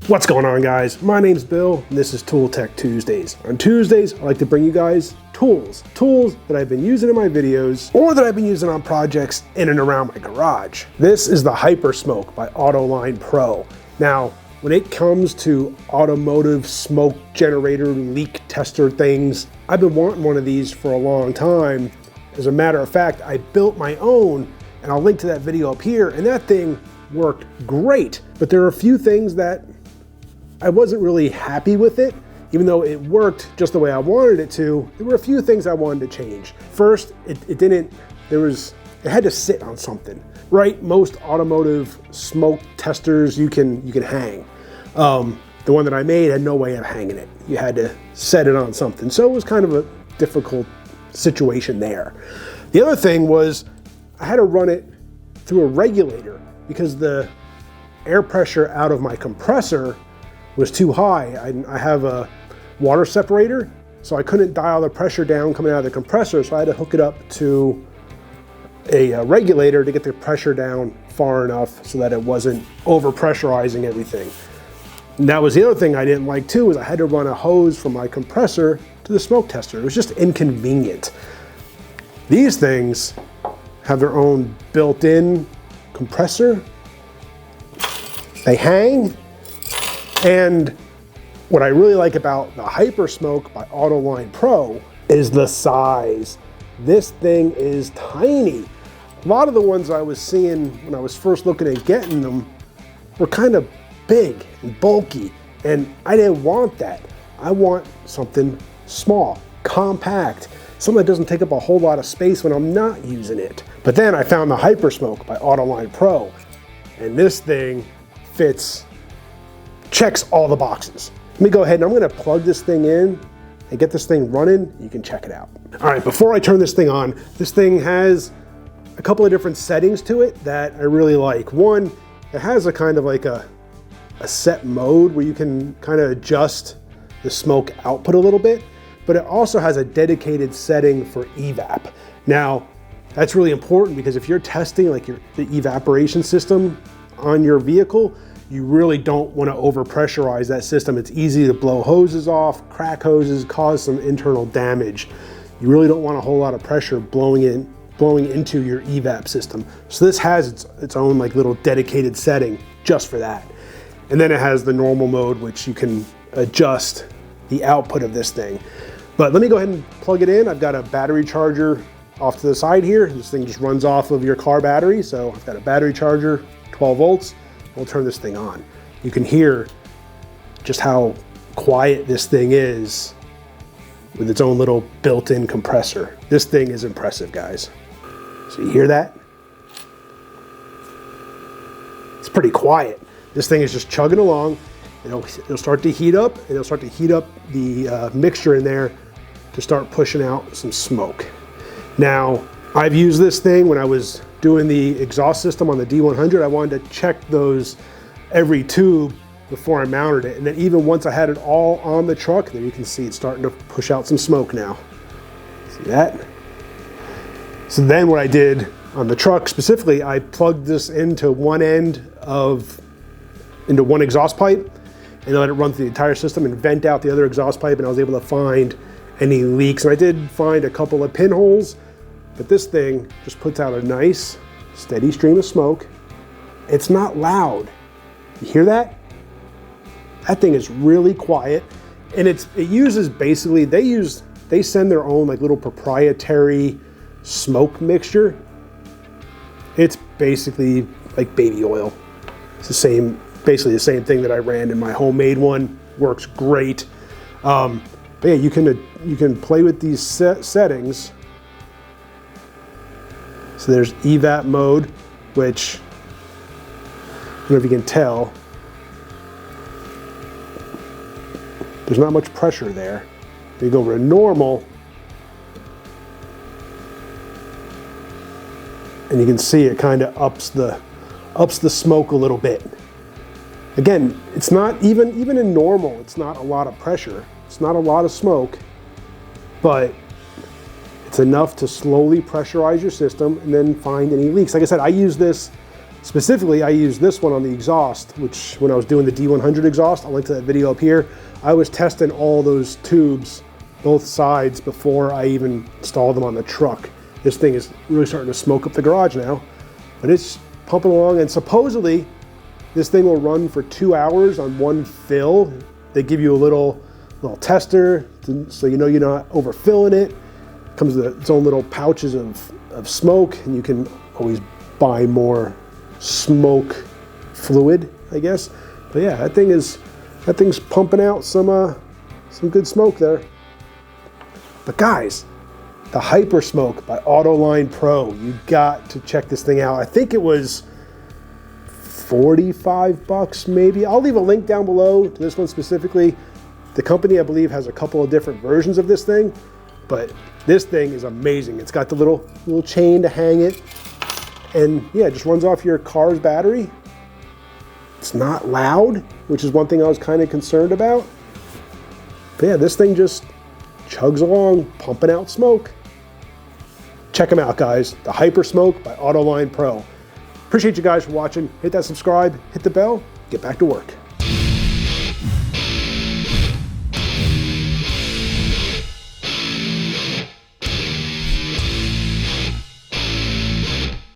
What's going on, guys? My name's Bill and this is Tool Tech Tuesdays. On Tuesdays, I like to bring you guys tools that I've been using in my videos or that I've been using on projects in and around my garage. This is the HYPERSMOKE by Autoline Pro. Now, when it comes to automotive smoke generator leak tester things, I've been wanting one of these for a long time. As a matter of fact, I built my own and I'll link to that video up here, and that thing worked great. But there are a few things that I wasn't really happy with it. Even though it worked just the way I wanted it to, there were a few things I wanted to change. First, it had to sit on something, right? Most automotive smoke testers you can hang. The one that I made had no way of hanging it. You had to set it on something. So it was kind of a difficult situation there. The other thing was I had to run it through a regulator because the air pressure out of my compressor was too high. I have a water separator, so I couldn't dial the pressure down coming out of the compressor, so I had to hook it up to a regulator to get the pressure down far enough so that it wasn't over pressurizing everything. And that was the other thing I didn't like too, is I had to run a hose from my compressor to the smoke tester. It was just inconvenient. These things have their own built-in compressor. They hang. And what I really like about the HYPERSMOKE by Autoline Pro is the size. This thing is tiny. A lot of the ones I was seeing when I was first looking at getting them were kind of big and bulky, and I didn't want that. I want something small, compact, something that doesn't take up a whole lot of space when I'm not using it. But then I found the HYPERSMOKE by Autoline Pro, and this thing checks all the boxes. Let me go ahead and I'm gonna plug this thing in and get this thing running. You can check it out. All right, before I turn this thing on, this thing has a couple of different settings to it that I really like. One, it has a kind of like a set mode where you can kind of adjust the smoke output a little bit, but it also has a dedicated setting for EVAP. Now, that's really important because if you're testing like the evaporation system on your vehicle, you really don't want to overpressurize that system. It's easy to blow hoses off, crack hoses, cause some internal damage. You really don't want a whole lot of pressure blowing into your EVAP system. So this has its own like little dedicated setting just for that. And then it has the normal mode, which you can adjust the output of this thing. But let me go ahead and plug it in. I've got a battery charger off to the side here. This thing just runs off of your car battery. So I've got a battery charger, 12 volts. We'll turn this thing on. You can hear just how quiet this thing is with its own little built-in compressor. This thing is impressive, guys. So you hear that? It's pretty quiet. This thing is just chugging along. It'll start to heat up, and it'll start to heat up the mixture in there to start pushing out some smoke. Now, I've used this thing when I was doing the exhaust system on the D100. I wanted to check those every tube before I mounted it. And then even once I had it all on the truck, there you can see it's starting to push out some smoke now. See that? So then what I did on the truck specifically, I plugged this into one exhaust pipe and let it run through the entire system and vent out the other exhaust pipe, and I was able to find any leaks. And I did find a couple of pinholes, but this thing just puts out a nice, steady stream of smoke. It's not loud. You hear that? That thing is really quiet, and it uses basically, they send their own like little proprietary smoke mixture. It's basically like baby oil. It's basically the same thing that I ran in my homemade one. Works great. But yeah, you can play with these settings. So there's EVAP mode, which, I don't know if you can tell, there's not much pressure there. You go over to normal, and you can see it kind of ups the smoke a little bit. Again, it's not even in normal, it's not a lot of pressure. It's not a lot of smoke, but it's enough to slowly pressurize your system and then find any leaks. Like I said, I use this Specifically, I used this one on the exhaust, which when I was doing the D100 exhaust, I'll link to that video up here, I was testing all those tubes, both sides, before I even installed them on the truck. This thing is really starting to smoke up the garage now, but it's pumping along, and supposedly this thing will run for 2 hours on one fill. They give you a little tester so you know you're not overfilling it. It comes with its own little pouches of smoke, and you can always buy more smoke fluid, I guess. But yeah, that thing's pumping out some good smoke there. But guys, the HYPERSMOKE by Autoline Pro, you got to check this thing out. I think it was 45 bucks maybe. I'll leave a link down below to this one specifically. The company, I believe, has a couple of different versions of this thing, but this thing is amazing. It's got the little chain to hang it, and yeah, it just runs off your car's battery. It's not loud, which is one thing I was kind of concerned about. But yeah, this thing just chugs along, pumping out smoke. Check them out, guys. The HYPERSMOKE by Autoline Pro. Appreciate you guys for watching. Hit that subscribe, hit the bell, get back to work.